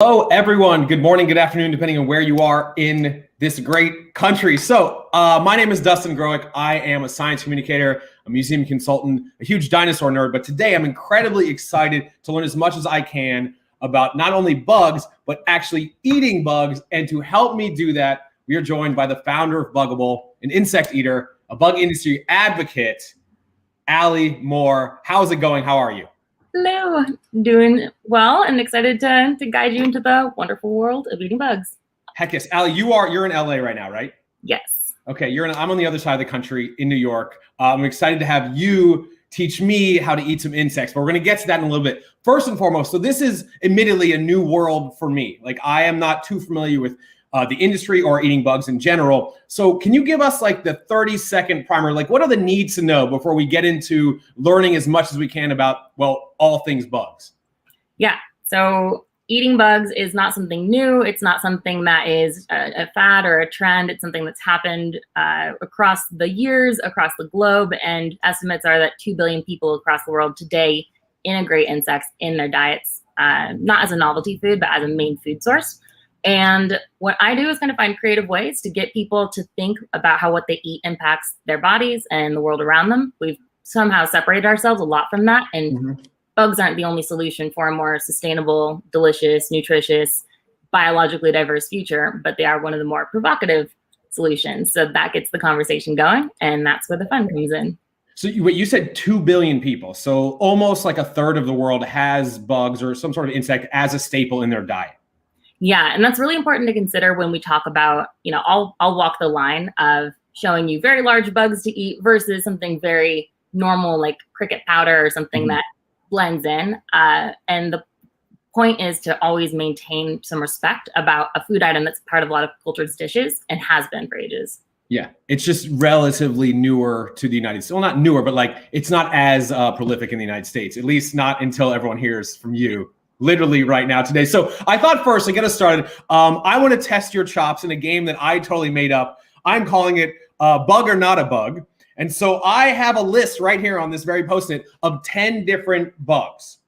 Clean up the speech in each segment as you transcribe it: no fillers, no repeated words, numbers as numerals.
Hello, everyone. Good morning, good afternoon, depending on where you are in this great country. So my name is Dustin Growick. I am a science communicator, a museum consultant, a huge dinosaur nerd. But today I'm incredibly excited to learn as much as I can about not only bugs, but actually eating bugs. And to help me do that, we are joined by the founder of Bugible, an insect eater, a bug industry advocate, Aly Moore. How's it going? How are you? Hello, doing well and excited to guide you into the wonderful world of eating bugs. Heck yes. Aly, you're in LA right now, right? Yes. Okay, I'm on the other side of the country in New York. I'm excited to have you teach me how to eat some insects, but we're gonna get to that in a little bit. First and foremost, so this is admittedly a new world for me. Like I am not too familiar with the industry or eating bugs in general. So can you give us like the 30-second primer? Like what are the needs to know before we get into learning as much as we can about, well, all things bugs? Yeah, so eating bugs is not something new. It's not something that is a fad or a trend. It's something that's happened across the years, across the globe. And estimates are that 2 billion people across the world today integrate insects in their diets, not as a novelty food, but as a main food source. And what I do is kind of find creative ways to get people to think about how what they eat impacts their bodies and the world around them. We've somehow separated ourselves a lot from that. And bugs aren't the only solution for a more sustainable, delicious, nutritious, biologically diverse future, but they are one of the more provocative solutions. So that gets the conversation going, and that's where the fun comes in. So you said 2 billion people. So almost like a third of the world has bugs or some sort of insect as a staple in their diet. Yeah, and that's really important to consider when we talk about, I'll walk the line of showing you very large bugs to eat versus something very normal like cricket powder or something that blends in. And the point is to always maintain some respect about a food item that's part of a lot of cultures' dishes and has been for ages. Yeah, it's just relatively newer to the United States. Well, not newer, but like it's not as prolific in the United States, at least not until everyone hears from you literally right now today. So I thought first to get us started, I want to test your chops in a game that I totally made up. I'm calling it Bug or Not a Bug. And so I have a list right here on this very Post-it of 10 different bugs,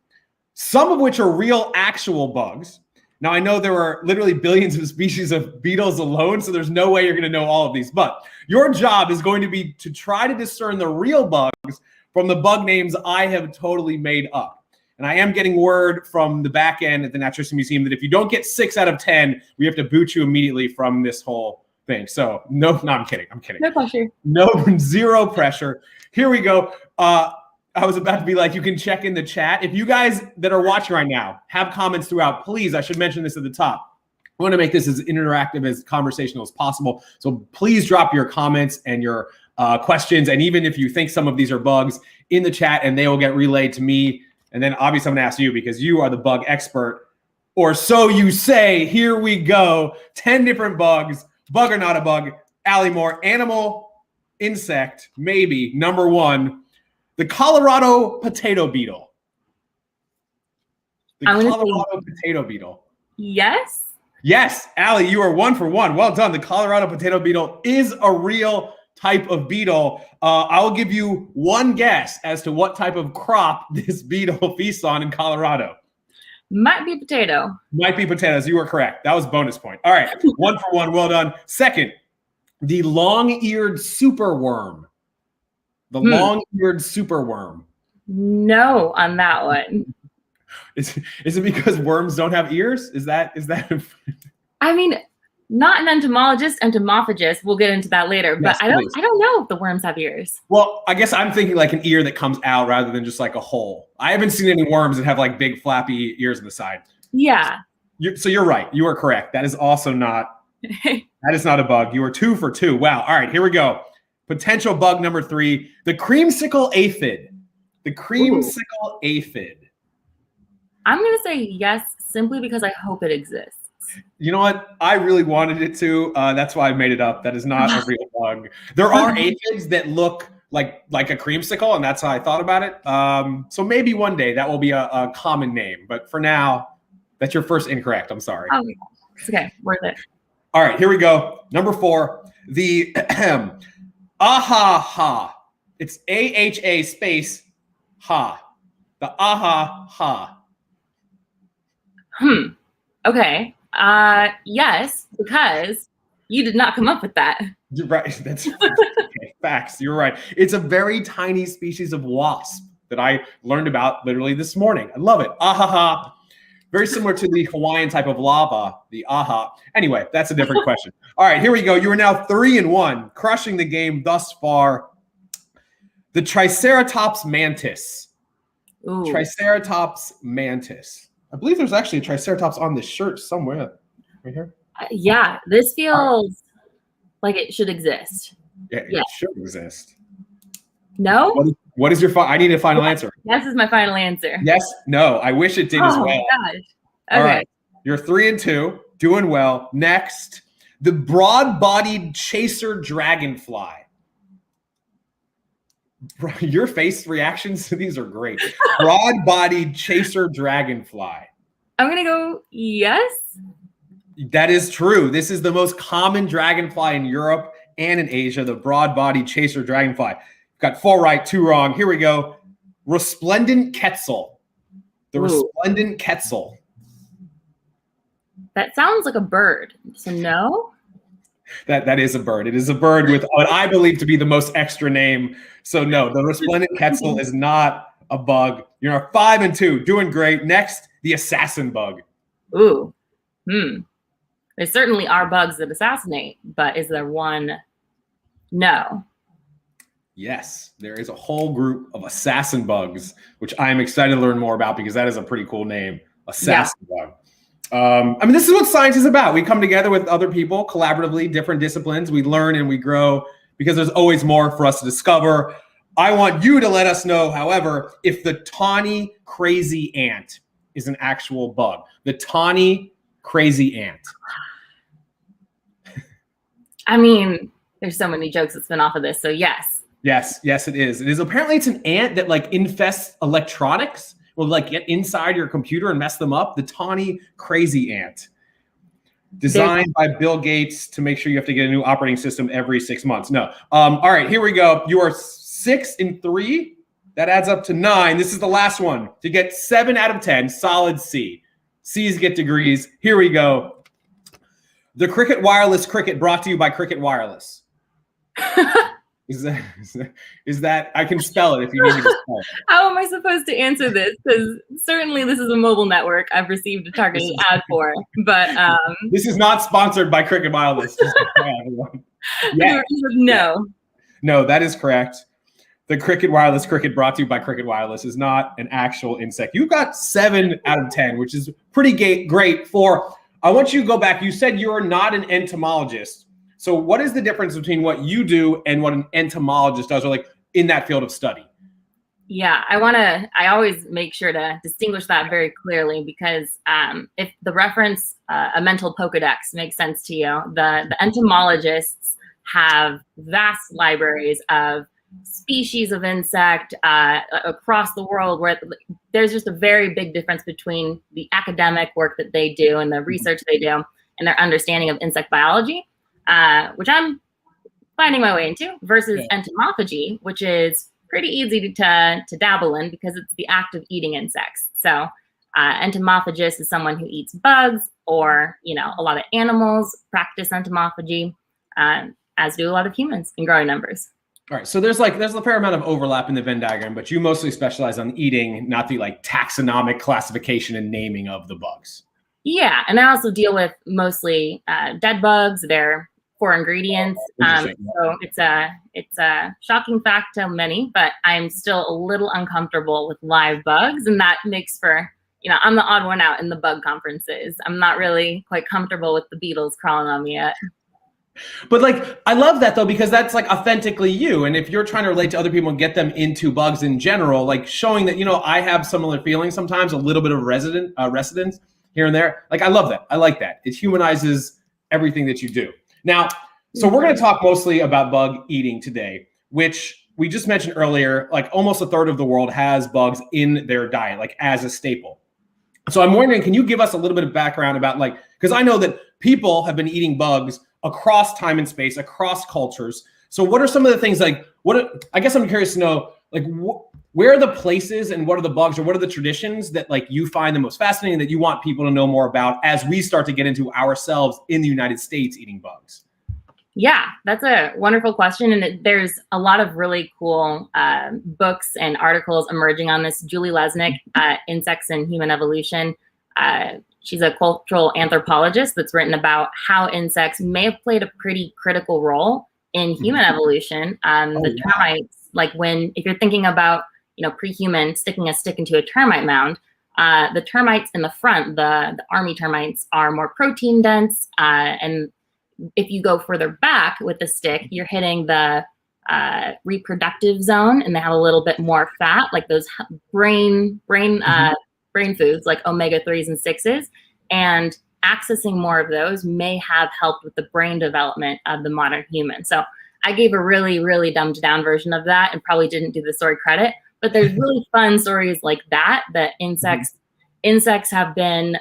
some of which are real actual bugs. Now I know there are literally billions of species of beetles alone, so there's no way you're going to know all of these, but your job is going to be to try to discern the real bugs from the bug names I have totally made up. And I am getting word from the back end at the Natural History Museum that if you don't get 6 out of 10, we have to boot you immediately from this whole thing. So no, I'm kidding. No pressure. No, zero pressure. Here we go. I was about to be like, you can check in the chat. If you guys that are watching right now have comments throughout, please, I should mention this at the top. I want to make this as interactive, as conversational as possible. So please drop your comments and your questions. And even if you think some of these are bugs in the chat, and they will get relayed to me. And then obviously I'm gonna ask you because you are the bug expert, or so you say. Here we go. 10 different bugs, bug or not a bug. Aly Moore, animal, insect, maybe. Number 1, the Colorado potato beetle. The Colorado potato beetle. Yes. Yes, Aly, you are 1 for 1. Well done. The Colorado potato beetle is a real type of beetle. I'll give you one guess as to what type of crop this beetle feasts on in Colorado. Might be potato. Might be potatoes. You were correct. That was bonus point. All right, 1 for 1. Well done. Second, the long-eared superworm. The long-eared superworm. No on that one. Is it because worms don't have ears? Is that? I mean, not an entomologist, entomophagist. We'll get into that later, but yes, I don't know if the worms have ears. Well, I guess I'm thinking like an ear that comes out rather than just like a hole. I haven't seen any worms that have like big flappy ears on the side. Yeah. So you're right. You are correct. That is also not, that is not a bug. You are 2 for 2. Wow. All right, here we go. Potential bug number 3, the creamsicle aphid. The creamsicle aphid. I'm going to say yes, simply because I hope it exists. You know what? I really wanted it to. That's why I made it up. That is not a real bug. There are aphids that look like a creamsicle, and that's how I thought about it. So maybe one day that will be a common name. But for now, that's your first incorrect. I'm sorry. Oh, it's okay. Worth it. All right, here we go. Number 4, the aha-ha. It's A-H-A space ha. The aha-ha. Okay. Yes, because you did not come up with that. You're right. That's okay, facts. You're right. It's a very tiny species of wasp that I learned about literally this morning. I love it. Ahaha. Very similar to the Hawaiian type of lava, the aha. Anyway, that's a different question. All right, here we go. You are now 3-1, crushing the game thus far. The Triceratops mantis. Ooh. Triceratops mantis. I believe there's actually a Triceratops on this shirt somewhere. Right here. Yeah, this feels like it should exist. Yeah, it should exist. No? What is your I need a final answer. This is my final answer. Yes, no. I wish it did as well. Oh my gosh. Okay. All right. You're 3-2, doing well. Next, the broad-bodied chaser dragonfly. Your face reactions to these are great. Broad-bodied chaser dragonfly. I'm going to go yes. That is true. This is the most common dragonfly in Europe and in Asia, the broad-bodied chaser dragonfly. Got 4 right, 2 wrong. Here we go. Resplendent quetzal. The resplendent quetzal. That sounds like a bird. So no? That is a bird. It is a bird with what I believe to be the most extra name. So no, the resplendent quetzal is not a bug. You're 5-2, doing great. Next, the assassin bug. Ooh. There certainly are bugs that assassinate, but is there one? No. Yes, there is a whole group of assassin bugs, which I'm excited to learn more about because that is a pretty cool name, assassin bug. I mean, this is what science is about. We come together with other people collaboratively, different disciplines. We learn and we grow because there's always more for us to discover. I want you to let us know, however, if the tawny crazy ant is an actual bug. The tawny crazy ant. I mean, there's so many jokes that spin off of this, so yes. Yes, it is. It is. Apparently, it's an ant that like infests electronics, will like get inside your computer and mess them up. The tawny crazy ant, designed by Bill Gates to make sure you have to get a new operating system every 6 months. No. All right, here we go. You are 6-3. That adds up to 9. This is the last one to get 7 out of 10. Solid C. C's get degrees. Here we go. The Cricket Wireless Cricket, brought to you by Cricket Wireless. Is that I can spell it if you need me to spell it. How am I supposed to answer this? Because certainly this is a mobile network I've received a targeted ad for, but this is not sponsored by Cricket Wireless. Yeah. No, that is correct. The Cricket Wireless Cricket, brought to you by Cricket Wireless, is not an actual insect. You got 7 out of 10, which is pretty great for. I want you to go back. You said you're not an entomologist. So what is the difference between what you do and what an entomologist does, or like in that field of study? Yeah, I always make sure to distinguish that very clearly because if the reference, a mental Pokedex makes sense to you, the entomologists have vast libraries of species of insect across the world where there's just a very big difference between the academic work that they do and the research they do and their understanding of insect biology. Which I'm finding my way into, versus entomophagy, which is pretty easy to dabble in because it's the act of eating insects. So entomophagist is someone who eats bugs or, a lot of animals practice entomophagy, as do a lot of humans in growing numbers. All right, so there's a fair amount of overlap in the Venn diagram, but you mostly specialize on eating, not the taxonomic classification and naming of the bugs. Yeah, and I also deal with mostly dead bugs. They're core ingredients. So it's a shocking fact to many, but I'm still a little uncomfortable with live bugs, and that makes for, I'm the odd one out in the bug conferences. I'm not really quite comfortable with the beetles crawling on me yet. But I love that though, because that's authentically you. And if you're trying to relate to other people and get them into bugs in general, showing that, I have similar feelings sometimes, a little bit of residence here and there. I love that. I like that. It humanizes everything that you do. Now, so we're going to talk mostly about bug eating today, which we just mentioned earlier, almost a third of the world has bugs in their diet, as a staple. So I'm wondering, can you give us a little bit of background about because I know that people have been eating bugs across time and space, across cultures. So what are some of the things I guess I'm curious to know, where are the places and what are the bugs or what are the traditions that like you find the most fascinating that you want people to know more about as we start to get into ourselves in the United States eating bugs? Yeah, that's a wonderful question. And there's a lot of really cool books and articles emerging on this. Julie Lesnick, Insects and Human Evolution. She's a cultural anthropologist that's written about how insects may have played a pretty critical role in human evolution. The termites, like if you're thinking about, pre-human sticking a stick into a termite mound, the termites in the front, the army termites, are more protein dense, and if you go further back with the stick, you're hitting the reproductive zone, and they have a little bit more fat, like those brain foods like omega-3s and 6s, and accessing more of those may have helped with the brain development of the modern human. So I gave a really, really dumbed down version of that and probably didn't do the story credit, but there's really fun stories like that insects have been,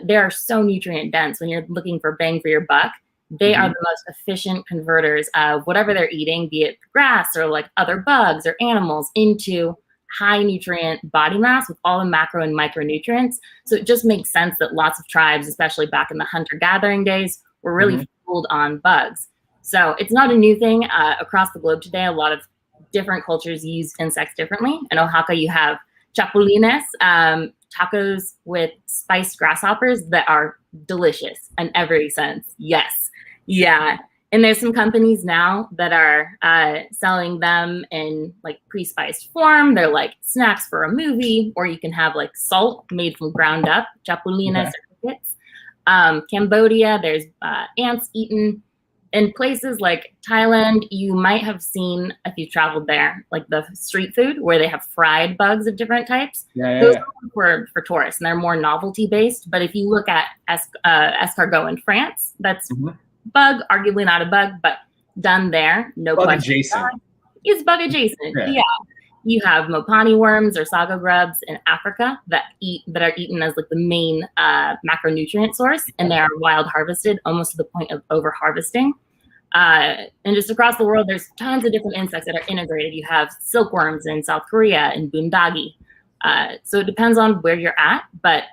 they are so nutrient dense when you're looking for bang for your buck. They are the most efficient converters of whatever they're eating, be it grass or like other bugs or animals, into high nutrient body mass with all the macro and micronutrients. So it just makes sense that lots of tribes, especially back in the hunter-gathering days, were really fueled on bugs. So it's not a new thing. Across the globe today, a lot of different cultures use insects differently. In Oaxaca, you have chapulines, tacos with spiced grasshoppers that are delicious in every sense. Yes. Yeah. And there's some companies now that are selling them in like pre-spiced form. They're like snacks for a movie, or you can have like salt made from ground up, chapulines or crickets. Cambodia, there's ants eaten. In places like Thailand, you might have seen, if you traveled there, like the street food where they have fried bugs of different types. Those are for tourists, and they're more novelty based. But if you look at escargot in France, that's bug, arguably not a bug, but done there, no bug question. Adjacent. It's bug adjacent. Yeah. You have Mopani worms or sago grubs in Africa that are eaten as like the main macronutrient source, and they are wild harvested almost to the point of over harvesting. And just across the world, there's tons of different insects that are integrated. You have silkworms in South Korea and boondoggy. So it depends on where you're at, but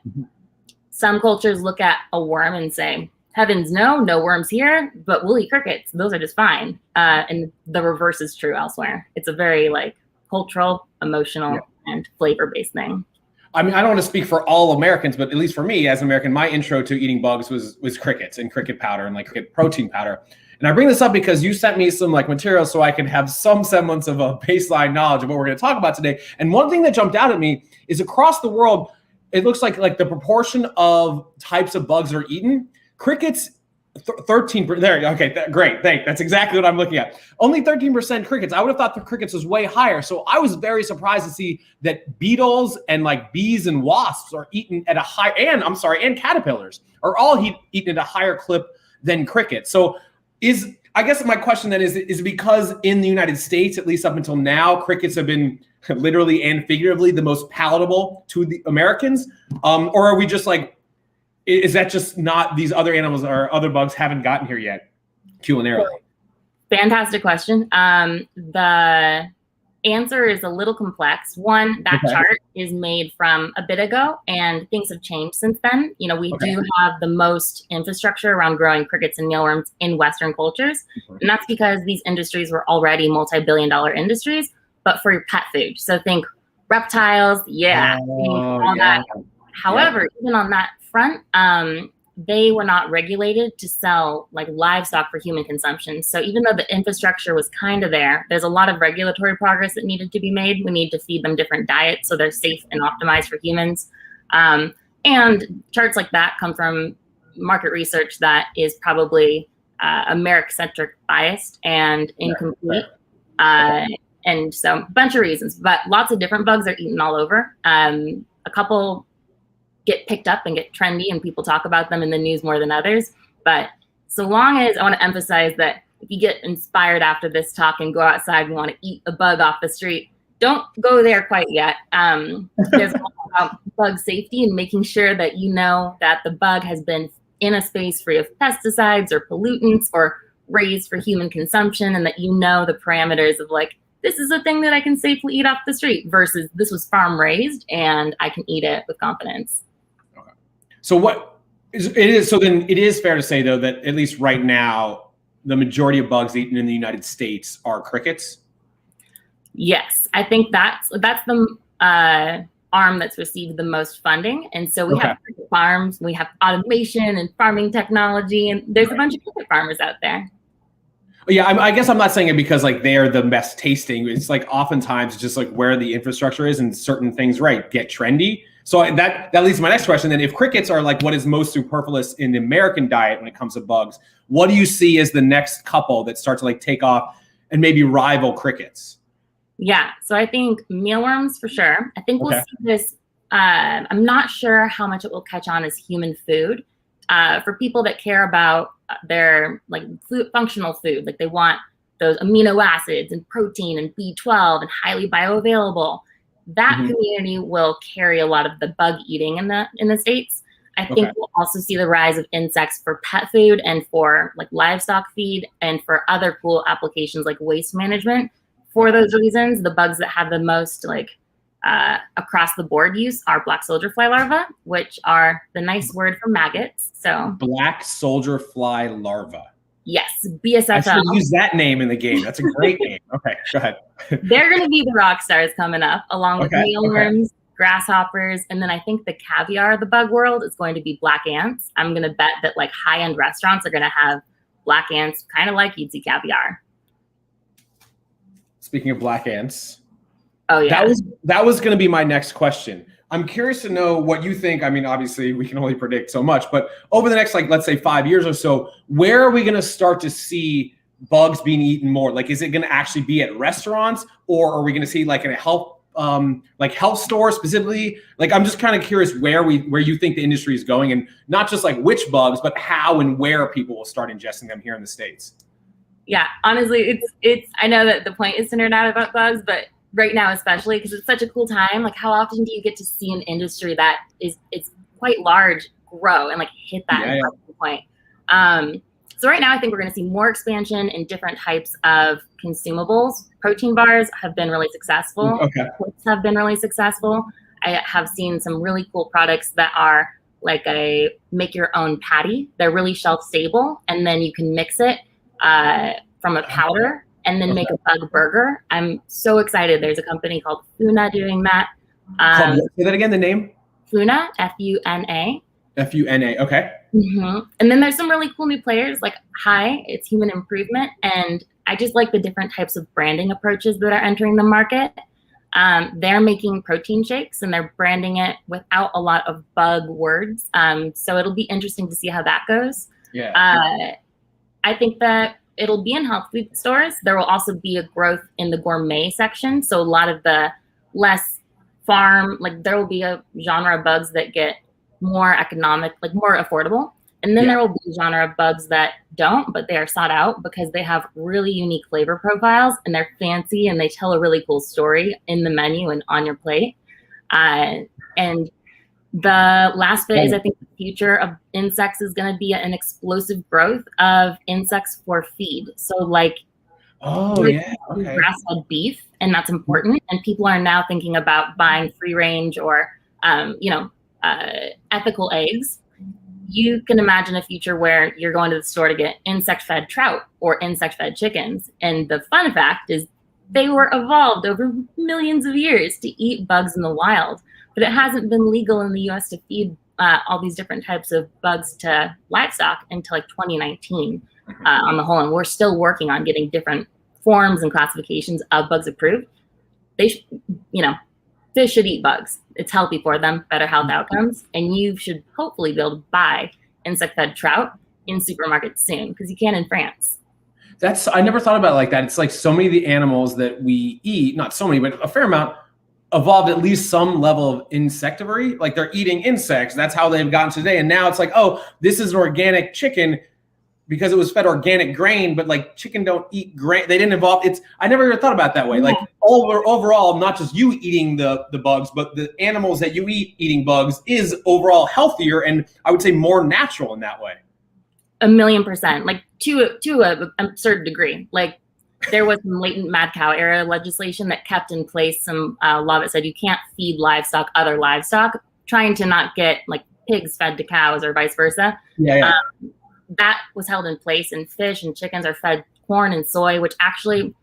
some cultures look at a worm and say, heavens no worms here, but we'll eat crickets. Those are just fine. And the reverse is true elsewhere. It's a very like cultural, emotional, and flavor-based thing. I mean, I don't want to speak for all Americans, but at least for me as an American, my intro to eating bugs was crickets and cricket powder and like cricket protein powder. And I bring this up because you sent me some like material so I can have some semblance of a baseline knowledge of what we're going to talk about today. And one thing that jumped out at me is across the world, it looks like the proportion of types of bugs that are eaten, crickets, 13%. There, okay, great, thanks. That's exactly what I'm looking at. Only 13% crickets. I would have thought the crickets was way higher. So I was very surprised to see that beetles and like bees and wasps are eaten at a high, and caterpillars are all eaten at a higher clip than crickets. So I guess my question then is because in the United States, at least up until now, crickets have been literally and figuratively the most palatable to the Americans, or are we just like, is that just not these other animals or other bugs haven't gotten here yet, culinarily? Fantastic question. The answer is a little complex. One, that chart is made from a bit ago, and things have changed since then. We do have the most infrastructure around growing crickets and mealworms in Western cultures, and that's because these industries were already multi-billion-dollar industries, but for your pet food. So think reptiles, all that. However, even on that front, they were not regulated to sell like livestock for human consumption. So even though the infrastructure was kind of there's a lot of regulatory progress that needed to be made. We need to feed them different diets so they're safe and optimized for humans. And charts like that come from market research that is probably American-centric biased and incomplete. And so a bunch of reasons, but lots of different bugs are eaten all over. A couple get picked up and get trendy and people talk about them in the news more than others. But so long as I want to emphasize that if you get inspired after this talk and go outside and want to eat a bug off the street, don't go there quite yet. There's a lot about bug safety and making sure that you know that the bug has been in a space free of pesticides or pollutants or raised for human consumption, and that you know the parameters of like this is a thing that I can safely eat off the street versus this was farm raised and I can eat it with confidence. Okay. So then it is fair to say though that at least right now, the majority of bugs eaten in the United States are crickets? Yes, I think that's the arm that's received the most funding. And so we have cricket farms, we have automation and farming technology, and there's a bunch of cricket farmers out there. Yeah, I guess I'm not saying it because like they're the best tasting. It's like oftentimes just like where the infrastructure is and certain things, get trendy. So that leads to my next question. Then if crickets are like what is most superfluous in the American diet when it comes to bugs, what do you see as the next couple that start to like take off and maybe rival crickets? Yeah, so I think mealworms for sure. I think we'll see this. I'm not sure how much it will catch on as human food. For people that care about their like functional food, like they want those amino acids and protein and B12 and highly bioavailable, that community will carry a lot of the bug eating in the States. I think we'll also see the rise of insects for pet food and for like livestock feed and for other cool applications like waste management. For those reasons, the bugs that have the most like across the board use are black soldier fly larvae, which are the nice word for maggots. So black soldier fly larvae. Yes, BSFL. I should use that name in the game. That's a great name. Okay, go ahead. They're going to be the rock stars coming up, along with mealworms, grasshoppers, and then I think the caviar of the bug world is going to be black ants. I'm going to bet that like high-end restaurants are going to have black ants, kind of like you'd see caviar. Speaking of black ants, that was going to be my next question. I'm curious to know what you think. I mean, obviously, we can only predict so much, but over the next, like, let's say 5 years or so, where are we going to start to see bugs being eaten more? Like, is it going to actually be at restaurants, or are we going to see like in a health store specifically? Like, I'm just kind of curious where you think the industry is going, and not just like which bugs, but how and where people will start ingesting them here in the States. Yeah, honestly, it's. I know that the point is to nerd out about bugs, but right now, especially because it's such a cool time. Like, how often do you get to see an industry that it's quite large grow and like hit that point? So right now, I think we're going to see more expansion in different types of consumables. Protein bars have been really successful. Clips have been really successful. I have seen some really cool products that are like a make your own patty. They're really shelf stable, and then you can mix it from a powder and then make a bug burger. I'm so excited. There's a company called Funa doing that. Say that again, the name? Funa, F-U-N-A. F-U-N-A, okay. And then there's some really cool new players like Hi, it's Human Improvement. And I just like the different types of branding approaches that are entering the market. They're making protein shakes and they're branding it without a lot of bug words. So it'll be interesting to see how that goes. I think that it'll be in health food stores. There will also be a growth in the gourmet section. So a lot of the less farm, like there will be a genre of bugs that get more economic, like more affordable. And then there will be a genre of bugs that don't, but they are sought out because they have really unique flavor profiles and they're fancy and they tell a really cool story in the menu and on your plate. And the last bit is I think the future of insects is going to be an explosive growth of insects for feed. So like grass-fed beef, and that's important. And people are now thinking about buying free range or, ethical eggs. You can imagine a future where you're going to the store to get insect-fed trout or insect-fed chickens. And the fun fact is they were evolved over millions of years to eat bugs in the wild. But it hasn't been legal in the U.S. to feed all these different types of bugs to livestock until like 2019 on the whole. And we're still working on getting different forms and classifications of bugs approved. Fish should eat bugs. It's healthy for them, better health outcomes. And you should hopefully be able to buy insect-fed trout in supermarkets soon because you can in France. I never thought about it like that. It's like so many of the animals that we eat, not so many, but a fair amount, evolved at least some level of insectivory. Like they're eating insects. That's how they've gotten today. And now it's like, oh, this is an organic chicken because it was fed organic grain, but like chicken don't eat grain. They didn't evolve. I never even thought about it that way. Like overall, not just you eating the bugs, but the animals that you eat eating bugs is overall healthier. And I would say more natural in that way. 1,000,000%, like to an absurd degree. Like there was some latent mad cow era legislation that kept in place some law that said you can't feed livestock other livestock, trying to not get like pigs fed to cows or vice versa. Yeah. That was held in place, and fish and chickens are fed corn and soy, which actually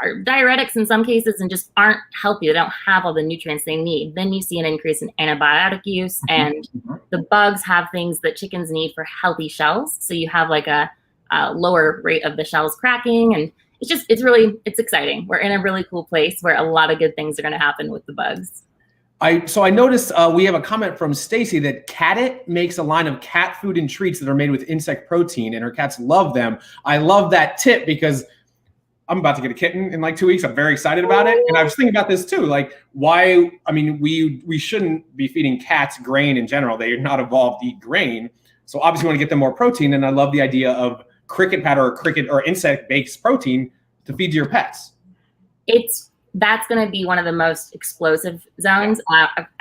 are diuretics in some cases and just aren't healthy. They don't have all the nutrients they need. Then you see an increase in antibiotic use, and the bugs have things that chickens need for healthy shells. So you have like a lower rate of the shells cracking, and it's exciting. We're in a really cool place where a lot of good things are going to happen with the bugs. So I noticed we have a comment from Stacy that Catit makes a line of cat food and treats that are made with insect protein, and her cats love them. I love that tip because I'm about to get a kitten in like 2 weeks. I'm very excited about it. And I was thinking about this too. Like why, I mean, we shouldn't be feeding cats grain in general. They are not evolved to eat grain. So obviously we want to get them more protein. And I love the idea of cricket powder or insect-based protein to feed to your pets. That's going to be one of the most explosive zones.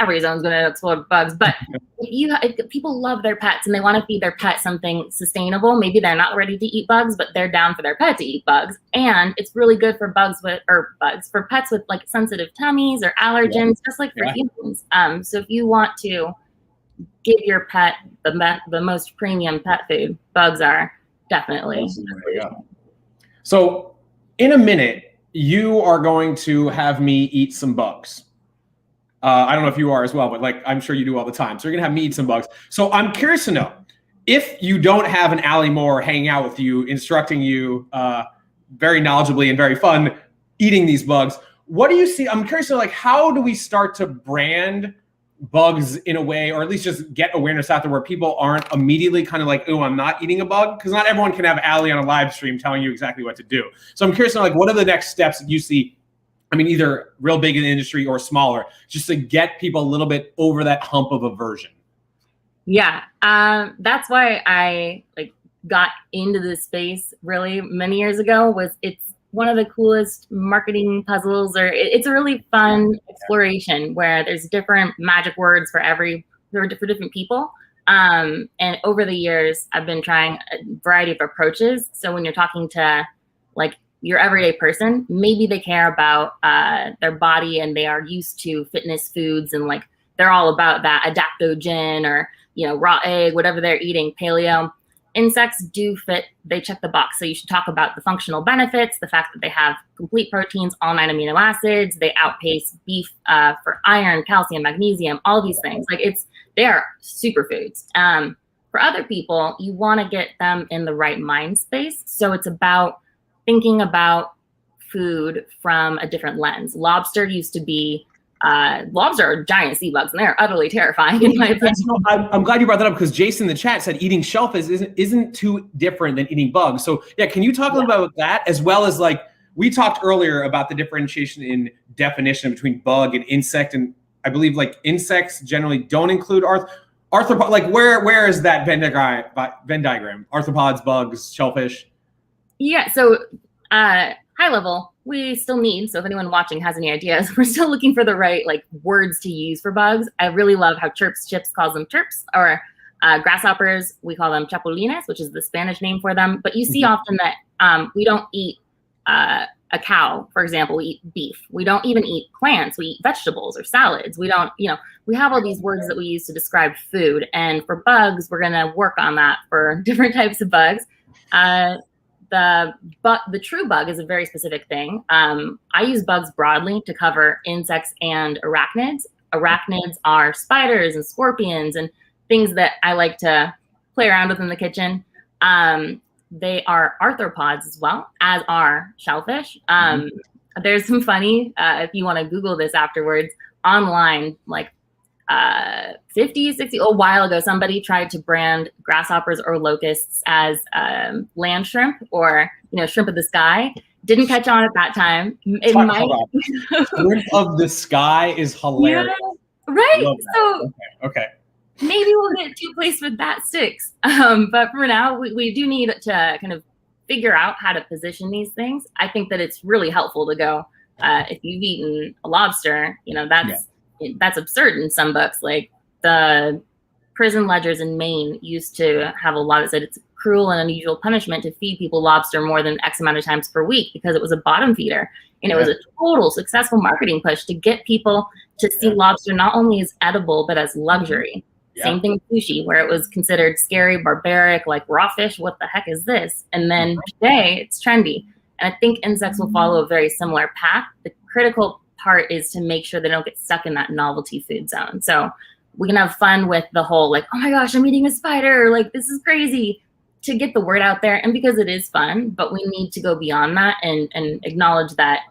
Every zone is going to explode bugs, but if people love their pets and they want to feed their pet something sustainable, maybe they're not ready to eat bugs, but they're down for their pet to eat bugs. And it's really good for for pets with like sensitive tummies or allergens, just like for humans. So if you want to give your pet the most premium pet food, bugs are definitely. So in a minute, you are going to have me eat some bugs. I don't know if you are as well, but like I'm sure you do all the time. So you're gonna have me eat some bugs. So I'm curious to know, if you don't have an Aly Moore hanging out with you, instructing you very knowledgeably and very fun eating these bugs, what do you see? I'm curious to know, like, how do we start to brand bugs in a way, or at least just get awareness out there where people aren't immediately kind of like, oh, I'm not eating a bug? Because not everyone can have Aly on a live stream telling you exactly what to do. So I'm curious to know, like, what are the next steps that you see? I mean, either real big in the industry or smaller, just to get people a little bit over that hump of aversion. Yeah, that's why I got into this space really many years ago. It's one of the coolest marketing puzzles, or it's a really fun exploration where there's different magic words for different people. And over the years, I've been trying a variety of approaches. So when you're talking to like your everyday person, maybe they care about their body and they are used to fitness foods and like they're all about that adaptogen or, you know, raw egg, whatever they're eating, paleo. Insects do fit, they check the box. So you should talk about the functional benefits, the fact that they have complete proteins, all 9 amino acids, they outpace beef for iron, calcium, magnesium, all these things. Like they are superfoods. For other people, you want to get them in the right mind space. So it's about thinking about food from a different lens. Lobster used to be lobster are giant sea bugs, and they're utterly terrifying in my opinion. I'm glad you brought that up, because Jason in the chat said eating shellfish isn't too different than eating bugs. So yeah, can you talk a little about that, as well as like we talked earlier about the differentiation in definition between bug and insect, and I believe like insects generally don't include arthropod. Like where is that Venn diagram? Arthropods, bugs, shellfish. Yeah. So high level, we still need, so if anyone watching has any ideas, we're still looking for the right like words to use for bugs. I really love how Chips calls them chirps, or grasshoppers, we call them chapulines, which is the Spanish name for them. But you see often that we don't eat a cow, for example, we eat beef. We don't even eat plants, we eat vegetables or salads. We don't, we have all these words that we use to describe food. And for bugs, we're gonna work on that for different types of bugs. The true bug is a very specific thing. I use bugs broadly to cover insects and arachnids. Arachnids are spiders and scorpions and things that I like to play around with in the kitchen. They are arthropods as well, as are shellfish. There's some funny, if you want to Google this afterwards, online, like 50, 60, a while ago, somebody tried to brand grasshoppers or locusts as land shrimp, or shrimp of the sky. Didn't catch on at that time. Shrimp of the sky is hilarious. Yeah, right. So okay. Maybe we'll get to a place where that sticks. But for now, we do need to kind of figure out how to position these things. I think that it's really helpful to go, if you've eaten a lobster, that's absurd in some books. Like the prison ledgers in Maine used to have a lot that said it's cruel and unusual punishment to feed people lobster more than X amount of times per week because it was a bottom feeder. And it was a total successful marketing push to get people to see lobster not only as edible, but as luxury. Same thing with sushi, where it was considered scary, barbaric, like raw fish, what the heck is this? And then today it's trendy. And I think insects will follow a very similar path. The critical part is to make sure they don't get stuck in that novelty food zone. So we can have fun with the whole like, oh my gosh, I'm eating a spider, like this is crazy, to get the word out there. And because it is fun, but we need to go beyond that and acknowledge that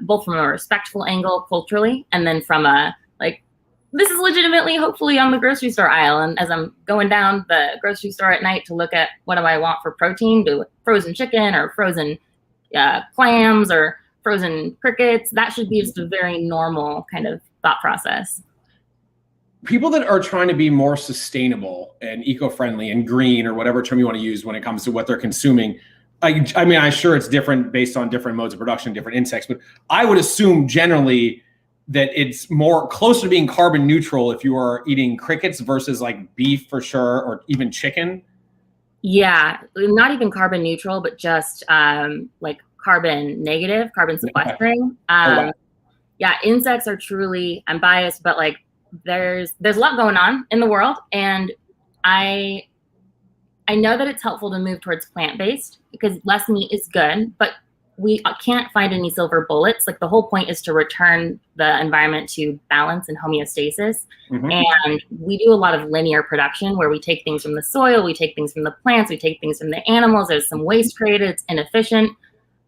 both from a respectful angle culturally, and then from a like, this is legitimately hopefully on the grocery store aisle. And as I'm going down the grocery store at night to look at what do I want for protein, do frozen chicken or frozen clams or frozen crickets, that should be just a very normal kind of thought process. People that are trying to be more sustainable and eco-friendly and green, or whatever term you want to use when it comes to what they're consuming, I mean, I'm sure it's different based on different modes of production, different insects, but I would assume generally that it's more closer to being carbon neutral if you are eating crickets versus like beef for sure, or even chicken. Yeah, not even carbon neutral, but just like carbon negative, carbon sequestering. Wow. Yeah, insects are truly, I'm biased, but like there's a lot going on in the world, and I know that it's helpful to move towards plant-based because less meat is good, but we can't find any silver bullets. Like the whole point is to return the environment to balance and homeostasis. And we do a lot of linear production where we take things from the soil, we take things from the plants, we take things from the animals. There's some waste created, it's inefficient.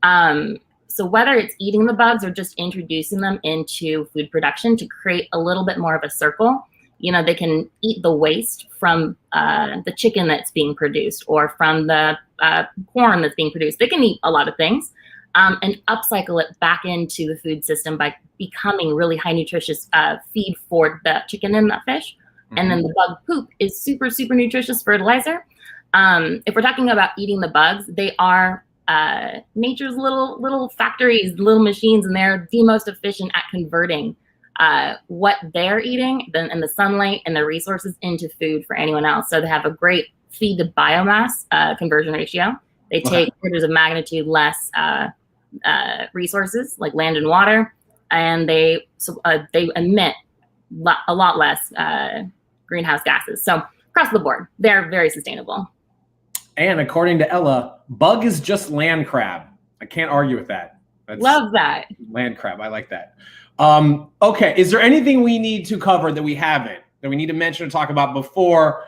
So whether it's eating the bugs or just introducing them into food production to create a little bit more of a circle, you know, they can eat the waste from the chicken that's being produced or from the corn that's being produced. They can eat a lot of things and upcycle it back into the food system by becoming really high nutritious feed for the chicken and that fish. And then the bug poop is super, super nutritious fertilizer. If we're talking about eating the bugs, they are nature's little factories, little machines, and they're the most efficient at converting what they're eating and the sunlight and the resources into food for anyone else. So they have a great feed to biomass conversion ratio. They take orders of magnitude less resources like land and water, and they emit a lot less greenhouse gases. So across the board, they're very sustainable. And according to Ella, bug is just land crab. I can't argue with that. Love that. Land crab. I like that. Okay. Is there anything we need to cover that we haven't, that we need to mention or talk about before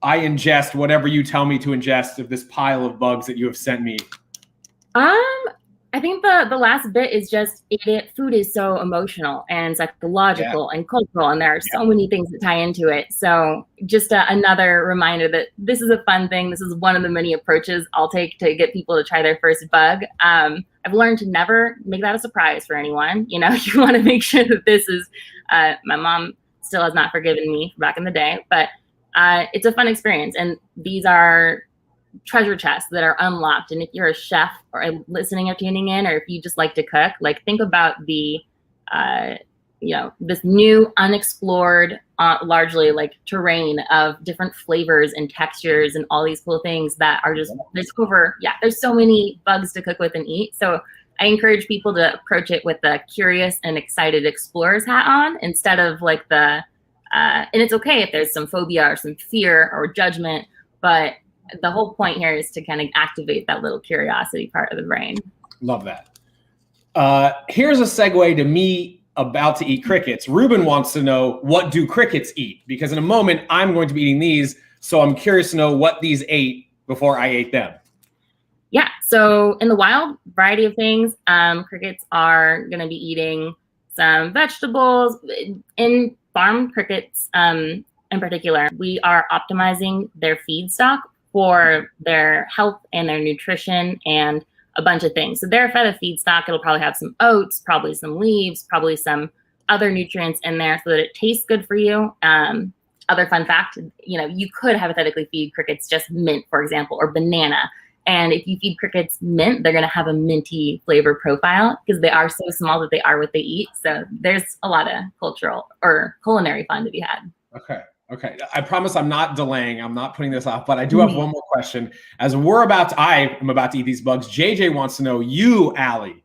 I ingest whatever you tell me to ingest of this pile of bugs that you have sent me? I think the last bit is just food is so emotional and psychological and cultural, and there are so many things that tie into it. So just another reminder that this is a fun thing. This is one of the many approaches I'll take to get people to try their first bug. I've learned to never make that a surprise for anyone. You know, you want to make sure that this is, my mom still has not forgiven me back in the day, but it's a fun experience. And these are treasure chests that are unlocked. And if you're a chef or listening or tuning in, or if you just like to cook, like think about the, this new unexplored, largely like terrain of different flavors and textures and all these cool things that are just, there's so many bugs to cook with and eat. So I encourage people to approach it with the curious and excited explorer's hat on instead of like and it's okay if there's some phobia or some fear or judgment, but the whole point here is to kind of activate that little curiosity part of the brain. Love that. Here's a segue to me about to eat crickets. Ruben wants to know, what do crickets eat? Because in a moment, I'm going to be eating these. So I'm curious to know what these ate before I ate them. Yeah. So in the wild, variety of things. Crickets are going to be eating some vegetables. In farm crickets, in particular, we are optimizing their feed stock for their health and their nutrition and a bunch of things. So they're fed a feedstock. It'll probably have some oats, probably some leaves, probably some other nutrients in there so that it tastes good for you. Other fun fact, you could hypothetically feed crickets just mint, for example, or banana. And if you feed crickets mint, they're going to have a minty flavor profile because they are so small that they are what they eat. So there's a lot of cultural or culinary fun to be had. Okay. Okay, I promise I'm not delaying. I'm not putting this off, but I do have one more question. As I am about to eat these bugs, JJ wants to know, you, Aly,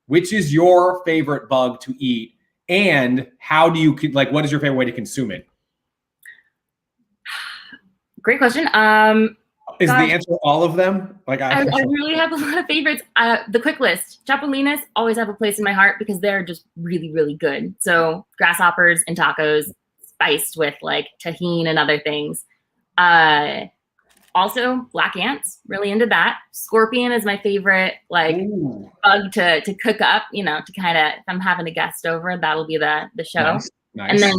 which is your favorite bug to eat, and how do you, like, what is your favorite way to consume it? Great question. Is the answer all of them? Like I really have a lot of favorites. The quick list, chapulines always have a place in my heart because they're just really, really good. So grasshoppers and tacos spiced with like tahini and other things. Also black ants, really into that. Scorpion is my favorite like bug to cook up, you know, to kind of, if I'm having a guest over, that'll be the show. Nice. And then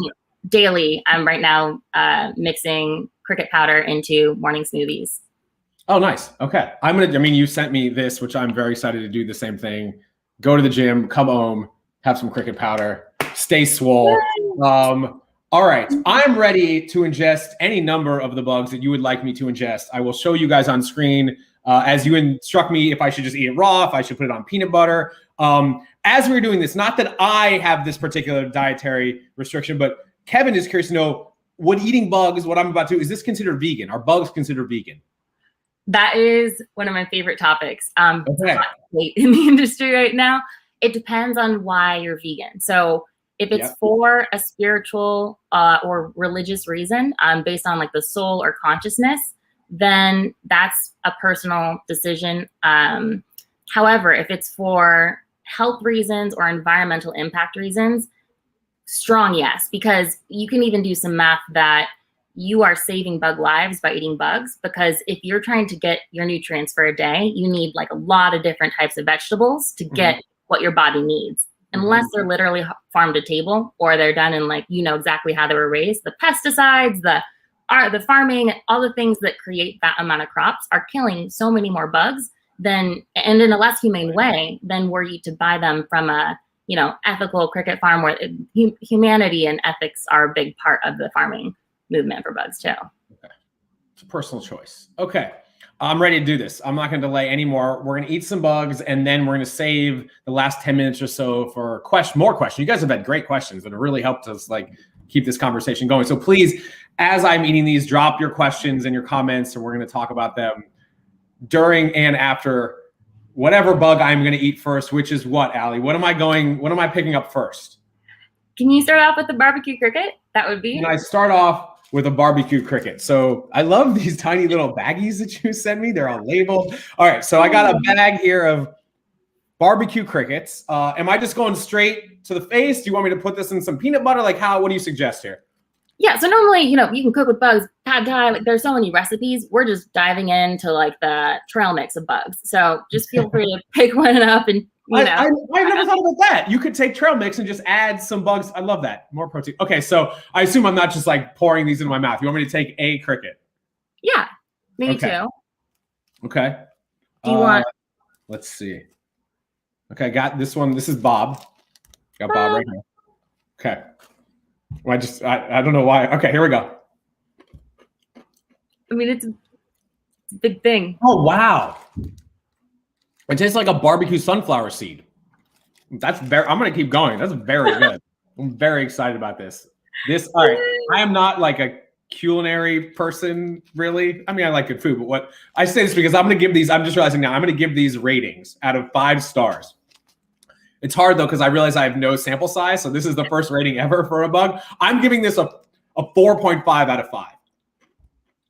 daily, I'm right now mixing cricket powder into morning smoothies. Oh, nice. Okay. I mean, you sent me this, which I'm very excited to do the same thing. Go to the gym, come home, have some cricket powder, stay swole. All right. I'm ready to ingest any number of the bugs that you would like me to ingest. I will show you guys on screen as you instruct me if I should just eat it raw, if I should put it on peanut butter. As we're doing this, not that I have this particular dietary restriction, but Kevin is curious to know, would eating bugs, what I'm about to do, is this considered vegan? Are bugs considered vegan? That is one of my favorite topics. Okay. It's a hot debate in the industry right now. It depends on why you're vegan. So if it's for a spiritual or religious reason, based on like the soul or consciousness, then that's a personal decision. However, if it's for health reasons or environmental impact reasons, strong yes, because you can even do some math that you are saving bug lives by eating bugs, because if you're trying to get your nutrients for a day, you need like a lot of different types of vegetables to get what your body needs. Unless they're literally farm to table or they're done in like, you know, exactly how they were raised. The pesticides, the farming, all the things that create that amount of crops are killing so many more bugs and in a less humane way than were you to buy them from a, you know, ethical cricket farm where humanity and ethics are a big part of the farming movement for bugs too. Okay. It's a personal choice. Okay. I'm ready to do this. I'm not going to delay anymore. We're going to eat some bugs, and then we're going to save the last 10 minutes or so for more questions. You guys have had great questions that have really helped us like keep this conversation going. So please, as I'm eating these, drop your questions and your comments, and we're going to talk about them during and after whatever bug I'm going to eat first, which is what, Aly? What am I picking up first? Can you start off with the barbecue cricket? That would be. Can I start off with a barbecue cricket? So I love these tiny little baggies that you sent me. They're all labeled. All right, so I got a bag here of barbecue crickets. Am I just going straight to the face? Do you want me to put this in some peanut butter? Like what do you suggest here? Yeah, so normally, you know, you can cook with bugs, pad thai, like there's so many recipes. We're just diving into like the trail mix of bugs. So just feel free to pick one up and, you know. I've never thought about that. You could take trail mix and just add some bugs. I love that. More protein. Okay, so I assume I'm not just like pouring these into my mouth. You want me to take a cricket? Yeah, maybe two. Okay. Do you want? Let's see. Okay, I got this one. This is Bob. Got Bob right here. Okay. I don't know why. Okay, here we go. I mean, it's a big thing. Oh, wow. It tastes like a barbecue sunflower seed. I'm going to keep going. That's very good. I'm very excited about this. All right. I am not like a culinary person, really. I mean, I like good food, but what I say this because I'm going to give these, I'm just realizing now, I'm going to give these ratings out of 5 stars. It's hard though, because I realize I have no sample size. So this is the first rating ever for a bug. I'm giving this a 4.5 out of 5.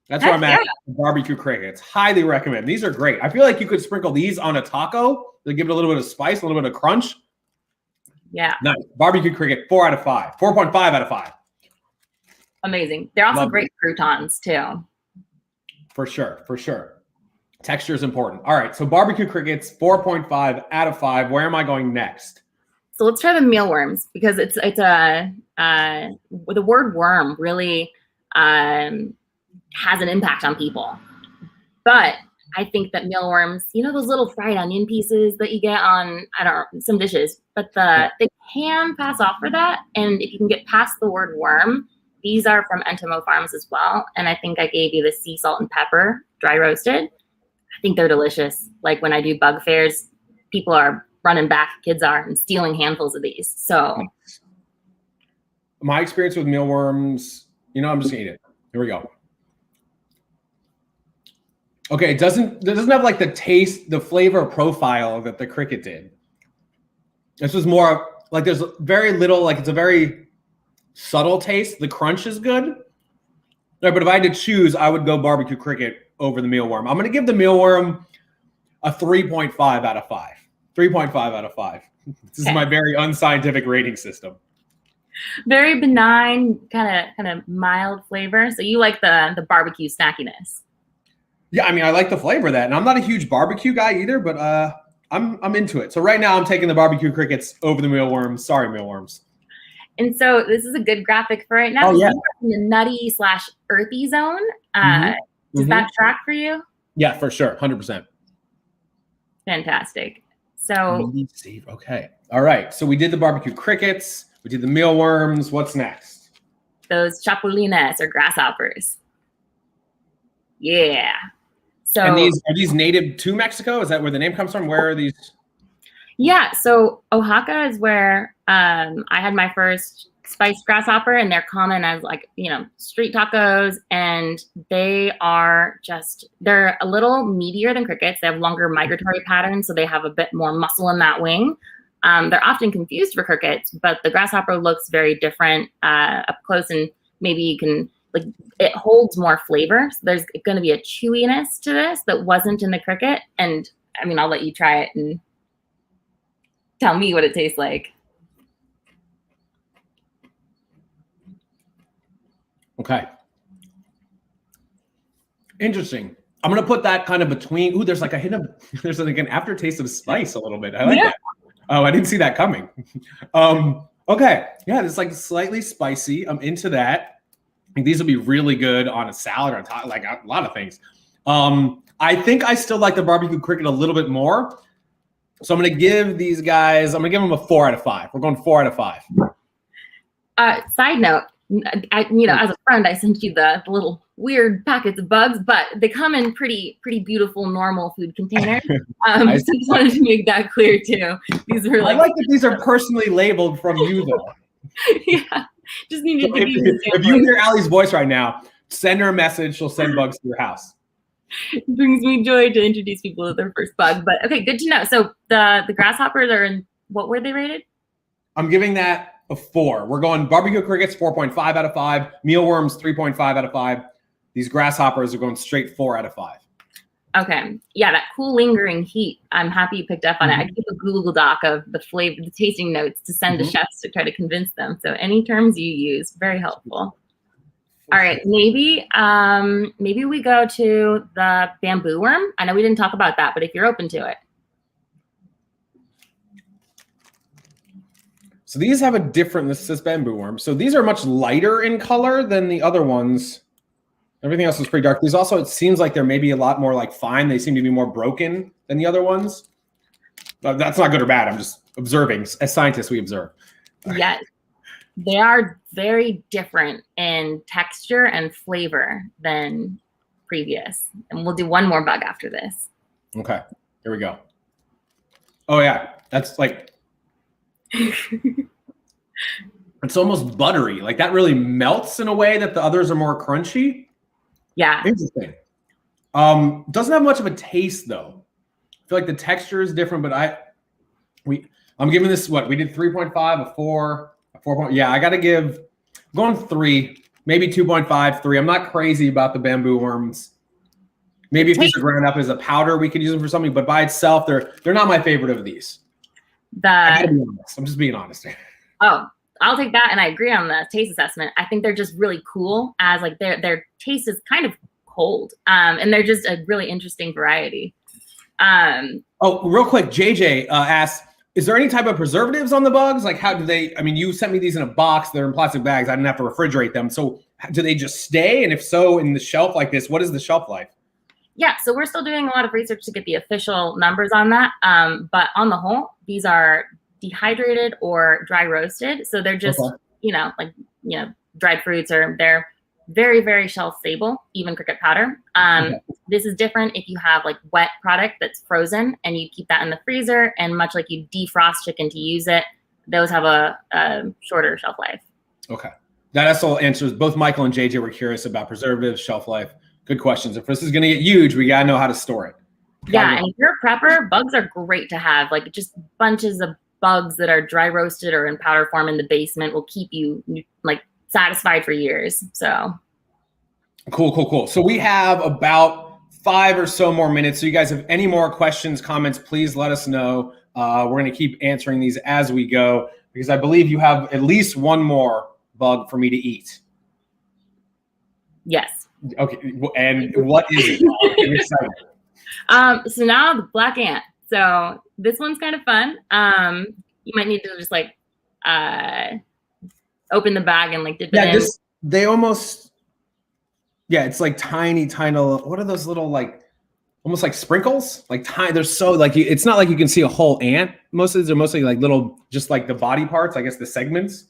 That's where I'm at. Barbecue crickets. Highly recommend. These are great. I feel like you could sprinkle these on a taco to give it a little bit of spice, a little bit of crunch. Yeah. Nice. Barbecue cricket, 4 out of 5. 4.5 out of 5. Amazing. They're also great croutons too. For sure. For sure. Texture is important. All right. So barbecue crickets, 4.5 out of 5. Where am I going next? So let's try the mealworms, because it's the word worm really has an impact on people. But I think that mealworms, you know, those little fried onion pieces that you get on, I don't know, some dishes, but they can pass off for that. And if you can get past the word worm, these are from entomophagy as well. And I think I gave you the sea salt and pepper, dry roasted. I think they're delicious. Like when I do bug fairs, people are running back, kids are, and stealing handfuls of these. So my experience with mealworms, You know, I'm just gonna eat it. Here we go. Okay, it doesn't have like the taste, the flavor profile that the cricket did. This was more like there's very little, like it's a very subtle taste. The crunch is good. Right, but if I had to choose, I would go barbecue cricket over the mealworm. I'm going to give the mealworm a 3.5 out of 5. 3.5 out of 5. This is my very unscientific rating system. Very benign, kind of mild flavor. So you like the barbecue snackiness. Yeah, I mean, I like the flavor of that. And I'm not a huge barbecue guy either, but I'm into it. So right now I'm taking the barbecue crickets over the mealworms. Sorry, mealworms. And so this is a good graphic for right now. Oh, yeah. In the nutty / earthy zone. Does that track for you? Yeah, for sure. 100%. Fantastic. So okay. All right. So we did the barbecue crickets. We did the mealworms. What's next? Those chapulines or grasshoppers. Yeah. So and are these native to Mexico? Is that where the name comes from? Where are these? Yeah. So Oaxaca is where I had my first spiced grasshopper, and they're common as like, you know, street tacos, and they're a little meatier than crickets. They have longer migratory patterns, so they have a bit more muscle in that wing. They're often confused for crickets, but the grasshopper looks very different up close, and maybe you can, like, it holds more flavor. So there's going to be a chewiness to this that wasn't in the cricket. And I mean, I'll let you try it and tell me what it tastes like. Okay. Interesting. I'm going to put that kind of between. Ooh, there's like a hint of, there's like an aftertaste of spice a little bit. I like that. Oh, I didn't see that coming. Okay. Yeah, it's like slightly spicy. I'm into that. I think these will be really good on a salad or on top, like a lot of things. I think I still like the barbecue cricket a little bit more. So I'm going to give these guys, I'm going to give them a 4 out of 5. We're going 4 out of 5. Side note, as a friend, I sent you the little weird packets of bugs, but they come in pretty beautiful, normal food containers. So just wanted to make that clear too. These were like, I like that these are personally labeled from you though. Yeah, just needed to be. If you hear Aly's voice right now, send her a message. She'll send bugs to your house. It brings me joy to introduce people to their first bug. But okay, good to know. So the grasshoppers are in, what were they rated? I'm giving that a 4. We're going barbecue crickets 4.5 out of 5. Mealworms 3.5 out of 5. These grasshoppers are going straight 4 out of 5. Okay. Yeah, that cool lingering heat. I'm happy you picked up on it. I keep a Google Doc of the flavor, the tasting notes to send to chefs to try to convince them. So any terms you use, very helpful. All right, maybe we go to the bamboo worm. I know we didn't talk about that, but if you're open to it. So these have a different, this says bamboo worm. So these are much lighter in color than the other ones. Everything else is pretty dark. These also, it seems like they're maybe a lot more like fine. They seem to be more broken than the other ones. That's not good or bad. I'm just observing. As scientists, we observe. Yes. They are very different in texture and flavor than previous. And we'll do one more bug after this. Okay, here we go. Oh yeah, that's like, it's almost buttery. Like that really melts in a way that the others are more crunchy. Yeah. Interesting. Doesn't have much of a taste though. I feel like the texture is different, but I'm giving this, what, we did 3.5, a 4. Yeah, I got to give, I'm going 3, maybe 2.5, 3. I'm not crazy about the bamboo worms. Maybe if these are ground up as a powder, we could use them for something, but by itself, they're not my favorite of these. I gotta be honest. I'm just being honest. Oh, I'll take that, and I agree on the taste assessment. I think they're just really cool as like their taste is kind of cold, and they're just a really interesting variety. Oh, real quick, JJ asked, is there any type of preservatives on the bugs? Like how do they, I mean, you sent me these in a box, they're in plastic bags. I didn't have to refrigerate them. So do they just stay? And if so, in the shelf like this, what is the shelf life? Yeah, so we're still doing a lot of research to get the official numbers on that. But on the whole, these are dehydrated or dry roasted. So they're just, dried fruits, or they're very, very shelf stable, even cricket powder. This is different if you have like wet product that's frozen and you keep that in the freezer, and much like you defrost chicken to use it, those have a shorter shelf life. Okay. That also answers, both Michael and JJ were curious about preservatives, shelf life. Good questions. If this is going to get huge, we got to know how to store it. Yeah, and if you're a prepper, bugs are great to have. Like just bunches of bugs that are dry roasted or in powder form in the basement will keep you like satisfied for years. So cool. So we have about 5 or so more minutes. So you guys have any more questions, comments, please let us know. We're going to keep answering these as we go, because I believe you have at least one more bug for me to eat. Yes. Okay. And what is it? I'm excited. So now the black ant. So this one's kind of fun. You might need to just like open the bag and like dip it in. They almost, it's like tiny. What are those little like, almost like sprinkles? Like tiny. They're so like, it's not like you can see a whole ant. Most of these are mostly like little, just like the body parts, I guess the segments.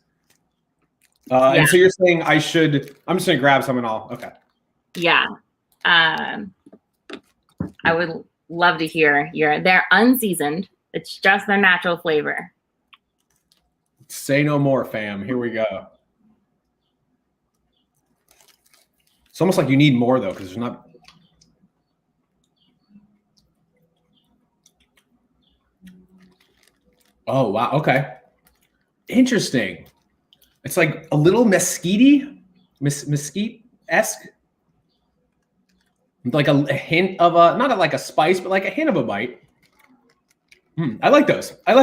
And so you're saying I'm just gonna grab some and all. Okay. Yeah. I would love to hear they're unseasoned. It's just their natural flavor. Say no more, fam. Here we go. It's almost like you need more though, because there's not. Oh wow. Okay. Interesting. It's like a little mesquite-y, mesquite-esque. Like a hint of not like a spice, but like a hint of a bite. I like those. I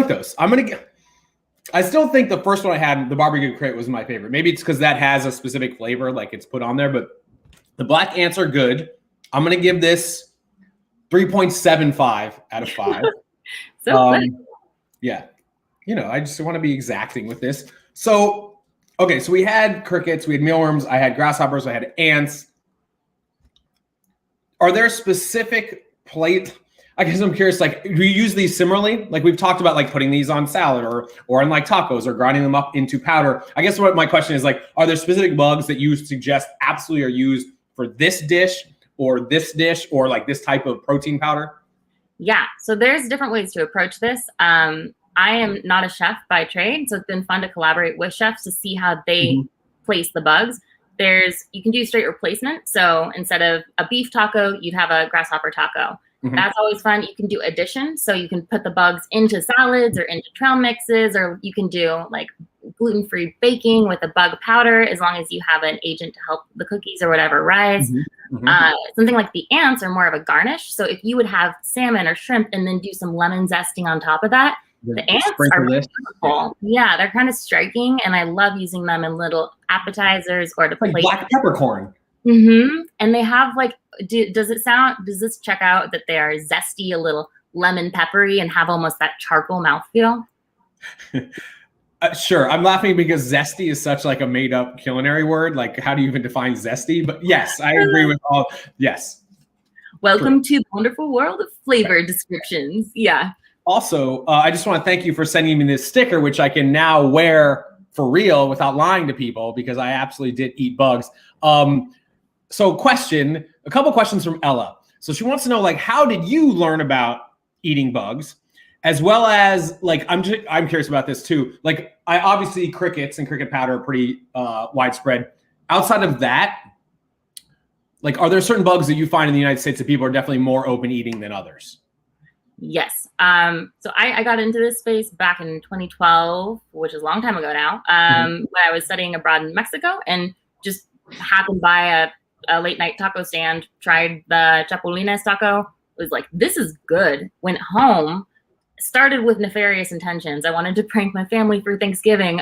still think the first one I had, the barbecue crate, was my favorite. Maybe it's because that has a specific flavor, like it's put on there, but the black ants are good. I'm going to give this 3.75 out of 5. Yeah. I just want to be exacting with this. So, okay. So we had crickets, we had mealworms, I had grasshoppers, I had ants. Are there specific I guess I'm curious, like, do you use these similarly? Like we've talked about like putting these on salad or on like tacos or grinding them up into powder. I guess what my question is like, are there specific bugs that you suggest absolutely are used for this dish or like this type of protein powder? Yeah, so there's different ways to approach this. I am not a chef by trade, so it's been fun to collaborate with chefs to see how they place the bugs. You can do straight replacement. So instead of a beef taco, you'd have a grasshopper taco. That's always fun. You can do addition. So you can put the bugs into salads or into trail mixes, or you can do like gluten-free baking with a bug powder, as long as you have an agent to help the cookies or whatever rise. Something like the ants are more of a garnish. So if you would have salmon or shrimp and then do some lemon zesting on top of that, the ants are beautiful. Yeah, they're kind of striking, and I love using them in little appetizers or to like black peppercorn. And they have like, does this check out that they are zesty, a little lemon peppery, and have almost that charcoal mouthfeel? Sure. I'm laughing because zesty is such like a made up culinary word. Like, how do you even define zesty? But yes, I agree with all. Yes. Welcome to the wonderful world of flavor descriptions. Yeah. Also, I just want to thank you for sending me this sticker, which I can now wear for real without lying to people, because I absolutely did eat bugs. So a couple questions from Ella. So she wants to know, like, how did you learn about eating bugs? As well as, like, I'm curious about this too. Like, I obviously crickets and cricket powder are pretty widespread. Outside of that, like, are there certain bugs that you find in the United States that people are definitely more open eating than others? Yes. So I got into this space back in 2012, which is a long time ago now, when I was studying abroad in Mexico, and just happened by a late night taco stand, tried the chapulines taco, was like, this is good. Went home, started with nefarious intentions. I wanted to prank my family for Thanksgiving,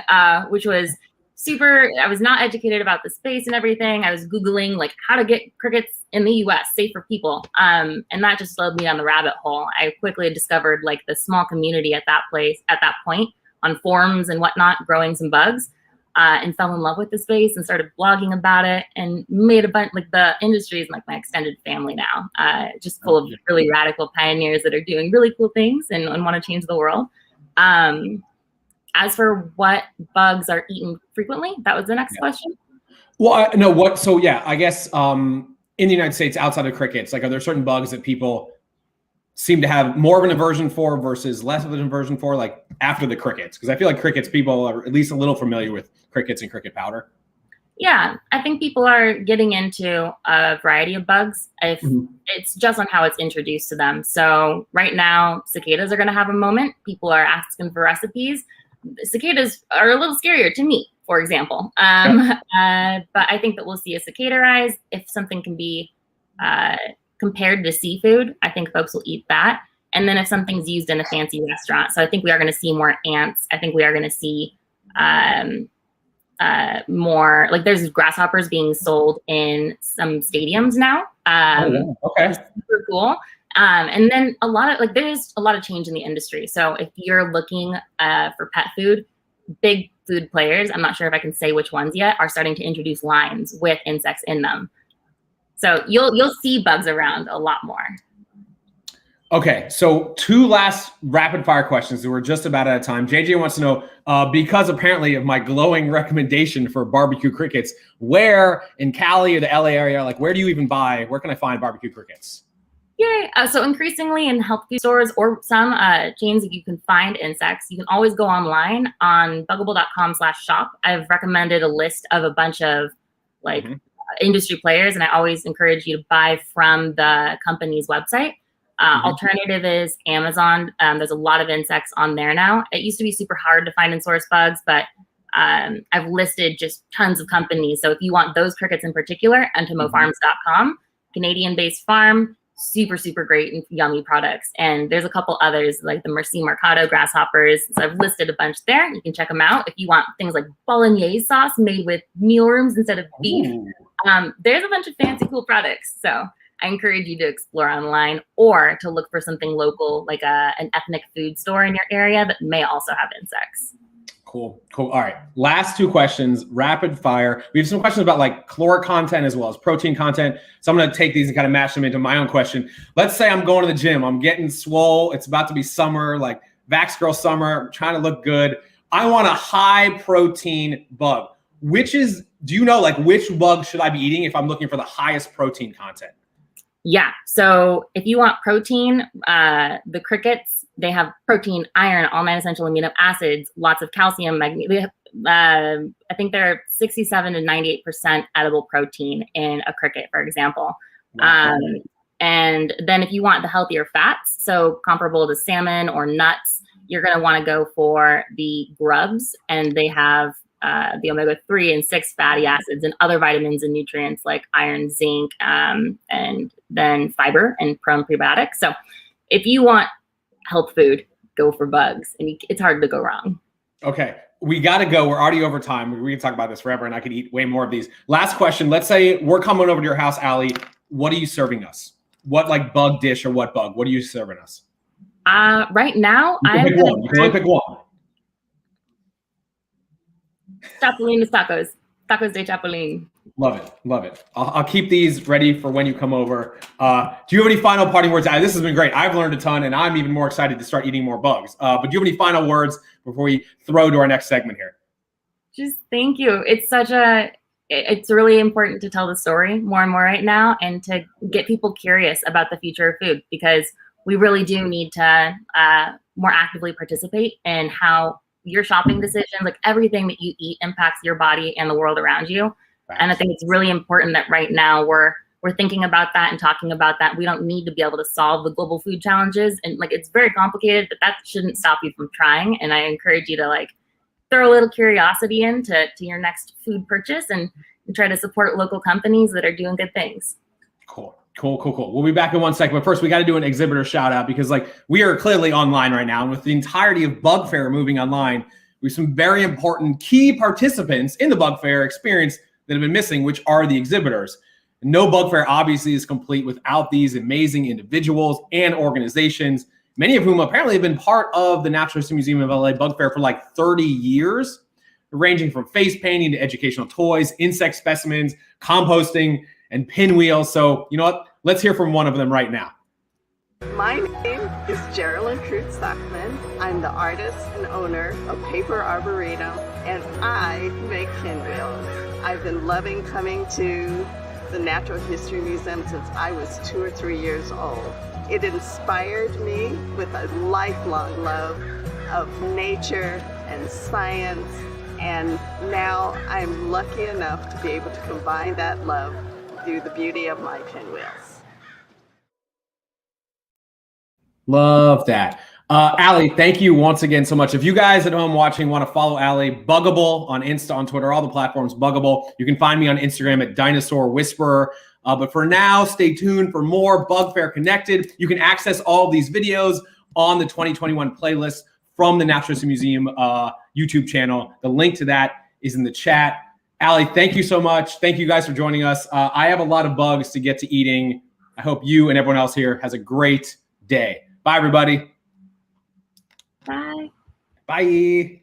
which was super. I was not educated about the space and everything. I was Googling like how to get crickets in the US safe for people. And that just led me down the rabbit hole. I quickly discovered like the small community at that point on forums and whatnot, growing some bugs, and fell in love with the space and started blogging about it, and made a bunch, like, the industry is like my extended family now, just full of really radical pioneers that are doing really cool things and want to change the world. As for what bugs are eaten frequently, that was the next question. Well, no, what? So yeah, I guess in the United States, outside of crickets, like, are there certain bugs that people seem to have more of an aversion for versus less of an aversion for, like after the crickets? Because I feel like crickets, people are at least a little familiar with crickets and cricket powder. Yeah, I think people are getting into a variety of bugs. If it's just on how it's introduced to them. So right now, cicadas are going to have a moment. People are asking for recipes. Cicadas are a little scarier to me, for example. But I think that we'll see a cicada rise. If something can be compared to seafood, I think folks will eat that. And then if something's used in a fancy restaurant, so I think we are going to see more ants. I think we are going to see more, like there's grasshoppers being sold in some stadiums now. Okay. Super cool. And then there's a lot of change in the industry. So if you're looking for pet food, big food players, I'm not sure if I can say which ones yet, are starting to introduce lines with insects in them. So you'll see bugs around a lot more. Okay, so 2 last rapid fire questions. We're just about out of time. JJ wants to know, because apparently of my glowing recommendation for barbecue crickets, where in Cali or the LA area, like where can I find barbecue crickets? Yeah, so increasingly in health food stores or some chains, you can find insects. You can always go online on bugible.com/shop. I've recommended a list of a bunch of industry players, and I always encourage you to buy from the company's website. Alternative is Amazon. There's a lot of insects on there now. It used to be super hard to find and source bugs, but I've listed just tons of companies. So if you want those crickets in particular, entomofarms.com, Canadian-based farm, super, super great and yummy products. And there's a couple others like the Merci Mercado grasshoppers. So I've listed a bunch there. You can check them out. If you want things like bolognese sauce made with mealworms instead of beef, there's a bunch of fancy, cool products. So I encourage you to explore online or to look for something local, like an ethnic food store in your area that may also have insects. Cool. All right. Last 2 questions, rapid fire. We have some questions about like caloric content as well as protein content. So I'm going to take these and kind of mash them into my own question. Let's say I'm going to the gym. I'm getting swole. It's about to be summer, like Vax Girl summer. I'm trying to look good. I want a high protein bug. Do you know like which bug should I be eating if I'm looking for the highest protein content? Yeah. So if you want protein, the crickets, they have protein, iron, all 9 essential amino acids, lots of calcium, magnesium. I think they're 67 to 98% edible protein in a cricket, for example. Wow. And then if you want the healthier fats, so comparable to salmon or nuts, you're going to want to go for the grubs, and they have the omega-3 and 6 fatty acids and other vitamins and nutrients like iron, zinc, and then fiber and prebiotics. So if you want health food, go for bugs, and it's hard to go wrong. Okay, we got to go. We're already over time. We can talk about this forever, and I could eat way more of these. Last question. Let's say we're coming over to your house, Aly. What are you serving us? What like bug dish or what bug? What are you serving us? Right now, you can only pick one. Chapulines tacos de chapulín. Love it. I'll keep these ready for when you come over. Do you have any final parting words? This has been great. I've learned a ton, and I'm even more excited to start eating more bugs. But do you have any final words before we throw to our next segment here? Just thank you. It's really important to tell the story more and more right now, and to get people curious about the future of food, because we really do need to more actively participate in how your shopping decisions, like everything that you eat, impacts your body and the world around you. Right. And I think it's really important that right now we're thinking about that and talking about that. We don't need to be able to solve the global food challenges, and like it's very complicated, but that shouldn't stop you from trying. And I encourage you to like throw a little curiosity into your next food purchase and try to support local companies that are doing good things. Cool. We'll be back in 1 second, but first we got to do an exhibitor shout out, because like we are clearly online right now, and with the entirety of Bug Fair moving online, we have some very important key participants in the Bug Fair experience that have been missing, which are the exhibitors. No Bug Fair obviously is complete without these amazing individuals and organizations, many of whom apparently have been part of the Natural History Museum of LA Bug Fair for like 30 years, ranging from face painting to educational toys, insect specimens, composting, and pinwheels. So you know what? Let's hear from one of them right now. My name is Geraldine Krutz-Stockman. I'm the artist and owner of Paper Arboretum, and I make pinwheels. I've been loving coming to the Natural History Museum since I was 2 or 3 years old. It inspired me with a lifelong love of nature and science And now I'm lucky enough to be able to combine that love through the beauty of my pinwheels. Love that. Aly, thank you once again so much. If you guys at home watching want to follow Aly, Bugible on Insta, on Twitter, all the platforms, Bugible. You can find me on Instagram at Dinosaur Whisperer. But for now, stay tuned for more Bug Fair Connected. You can access all of these videos on the 2021 playlist from the Natural History Museum YouTube channel. The link to that is in the chat. Aly, thank you so much. Thank you guys for joining us. I have a lot of bugs to get to eating. I hope you and everyone else here has a great day. Bye, everybody. Bye. Bye.